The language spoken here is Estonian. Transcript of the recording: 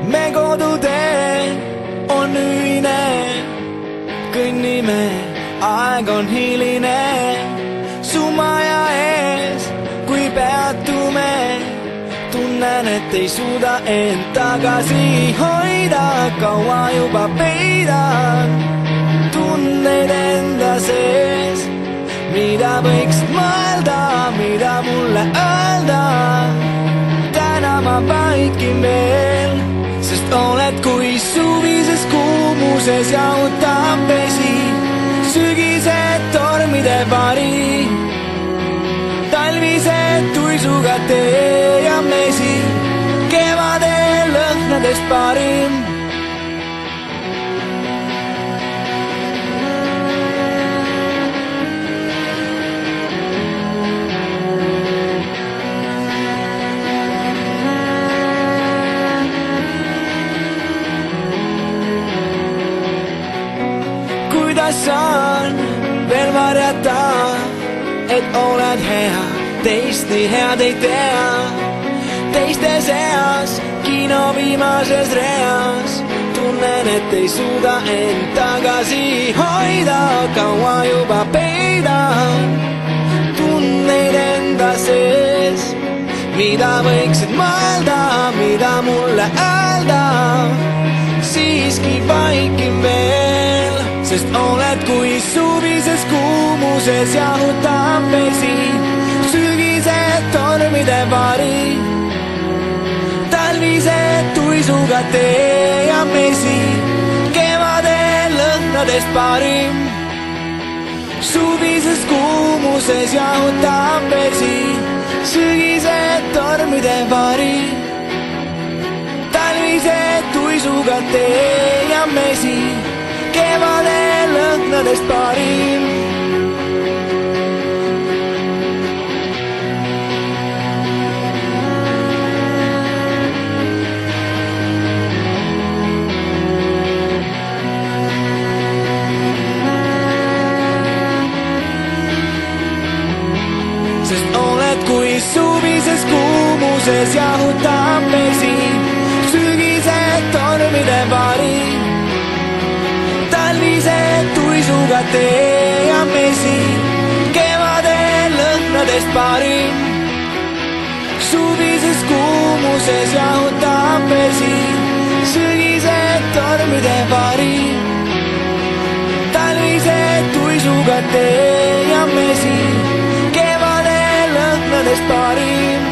me kodutee on ühine, kõnnime, aeg on hiline, su maja ees, kui peatume, tunnen, et ei suuda end tagasi hoida, kaua juba peidan tundeid enda sees, mida võiksid mõelda, mida mulle öelda. Täna ma vaikin veel, sest oled kui suvises kuumuses jahutab vesi, sügised tormide vari, talvised tuisuga tee ja mesi, kevade lõhnadest parim. Kuidas saan veel varjata, et oled hea, teist nii head ei tea. Teiste seas, kino viimases reas, tunnen, et ei suuda end tagasi hoida, kaua juba peidan tunneid enda sees, mida võiksid mõelda, mida mulle öelda. Siiski vaikin veel, sest oled kui suvises kuumuses jahutab vesi, sügised tormide vari, talvised tuisuga tee ja mesi, kevade lõhnadest parim. Suvises kuumuses jahutab vesi, sügised tormide vari, talvised tuisuga tee ja mesi, kevade lõhnadest parim. Sest oled kui suvises kuumuses jahutab vesi, sügised tormide vari, talvised tuisuga tee ja mesi, kevade lõhnadest parim. Suvises kuumuses jahutab vesi, sügised tormide vari, talvised tuisuga tee ja mesi, kevade lõhnadest parim.